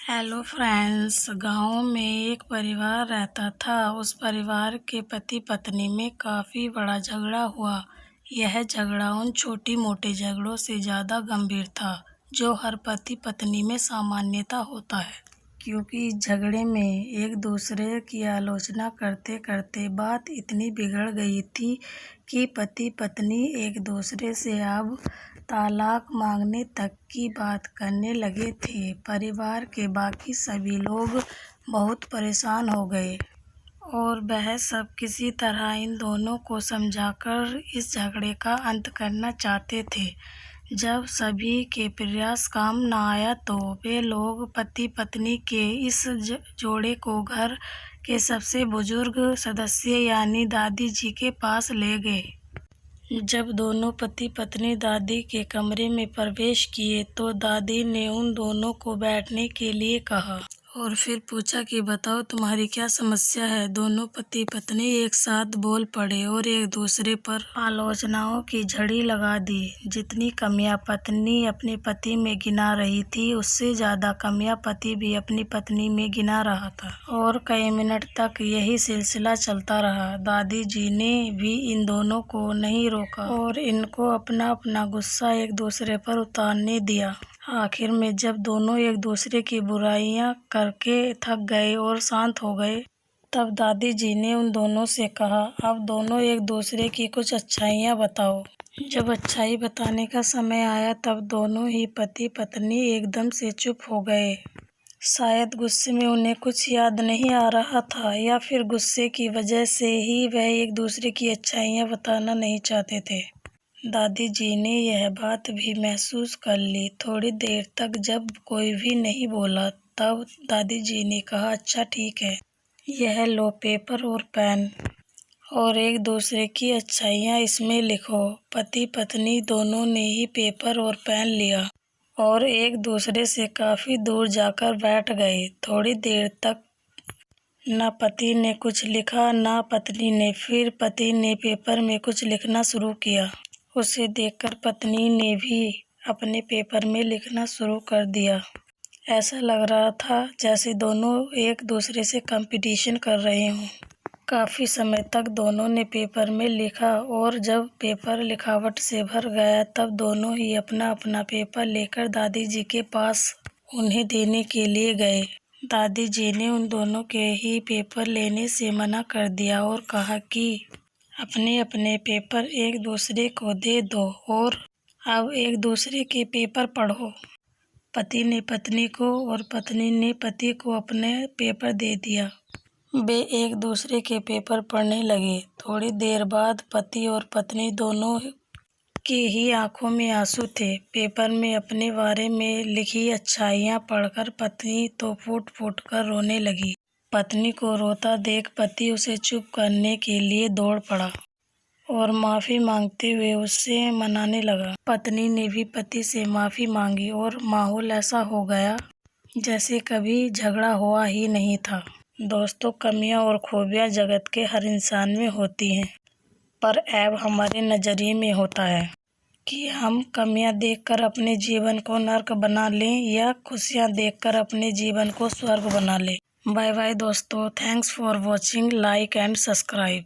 Hello friends. गांव में एक परिवार रहता था। उस परिवार के पति पत्नी में काफ़ी बड़ा झगड़ा हुआ। यह झगड़ा उन छोटी मोटे झगड़ों से ज़्यादा गंभीर था जो हर पति पत्नी में सामान्यता होता है, क्योंकि इस झगड़े में एक दूसरे की आलोचना करते करते बात इतनी बिगड़ गई थी कि पति पत्नी एक दूसरे से अब तलाक मांगने तक की बात करने लगे थे। परिवार के बाकी सभी लोग बहुत परेशान हो गए और वह सब किसी तरह इन दोनों को समझाकर इस झगड़े का अंत करना चाहते थे। जब सभी के प्रयास काम न आया तो वे लोग पति पत्नी के इस जोड़े को घर के सबसे बुजुर्ग सदस्य यानी दादी जी के पास ले गए। जब दोनों पति पत्नी दादी के कमरे में प्रवेश किए तो दादी ने उन दोनों को बैठने के लिए कहा और फिर पूछा कि बताओ तुम्हारी क्या समस्या है। दोनों पति पत्नी एक साथ बोल पड़े और एक दूसरे पर आलोचनाओं की झड़ी लगा दी। जितनी कमियां पत्नी अपने पति में गिना रही थी, उससे ज्यादा कमियां पति भी अपनी पत्नी में गिना रहा था और कई मिनट तक यही सिलसिला चलता रहा। दादी जी ने भी इन दोनों को नहीं रोका और इनको अपना अपना गुस्सा एक दूसरे पर उतारने दिया। आखिर में जब दोनों एक दूसरे की बुराइयां करके थक गए और शांत हो गए, तब दादी जी ने उन दोनों से कहा, अब दोनों एक दूसरे की कुछ अच्छाइयां बताओ। जब अच्छाई बताने का समय आया तब दोनों ही पति पत्नी एकदम से चुप हो गए। शायद गुस्से में उन्हें कुछ याद नहीं आ रहा था या फिर गुस्से की वजह से ही वह एक दूसरे की अच्छाइयां बताना नहीं चाहते थे। दादी जी ने यह बात भी महसूस कर ली। थोड़ी देर तक जब कोई भी नहीं बोला तब दादी जी ने कहा, अच्छा ठीक है, यह लो पेपर और पेन और एक दूसरे की अच्छाइयाँ इसमें लिखो। पति पत्नी दोनों ने ही पेपर और पेन लिया और एक दूसरे से काफी दूर जाकर बैठ गए। थोड़ी देर तक न पति ने कुछ लिखा न पत्नी ने। फिर पति ने पेपर में कुछ लिखना शुरू किया। उसे देखकर पत्नी ने भी अपने पेपर में लिखना शुरू कर दिया। ऐसा लग रहा था जैसे दोनों एक दूसरे से कंपटीशन कर रहे हों। काफी समय तक दोनों ने पेपर में लिखा और जब पेपर लिखावट से भर गया तब दोनों ही अपना अपना पेपर लेकर दादी जी के पास उन्हें देने के लिए गए। दादी जी ने उन दोनों के ही पेपर लेने से मना कर दिया और कहा कि अपने अपने पेपर एक दूसरे को दे दो और अब एक दूसरे के पेपर पढ़ो। पति ने पत्नी को और पत्नी ने पति को अपने पेपर दे दिया। वे एक दूसरे के पेपर पढ़ने लगे। थोड़ी देर बाद पति और पत्नी दोनों की ही आंखों में आंसू थे। पेपर में अपने बारे में लिखी अच्छाइयाँ पढ़कर पत्नी तो फूट फूट कर रोने लगी। पत्नी को रोता देख पति उसे चुप करने के लिए दौड़ पड़ा और माफी मांगते हुए उससे मनाने लगा। पत्नी ने भी पति से माफी मांगी और माहौल ऐसा हो गया जैसे कभी झगड़ा हुआ ही नहीं था। दोस्तों, कमियां और खूबियां जगत के हर इंसान में होती हैं, पर ऐब हमारे नजरिए में होता है कि हम कमियां देखकर अपने जीवन को नर्क बना लें या खुशियां देखकर अपने जीवन को स्वर्ग बना लें। बाय बाय दोस्तों, thanks for watching, like and subscribe.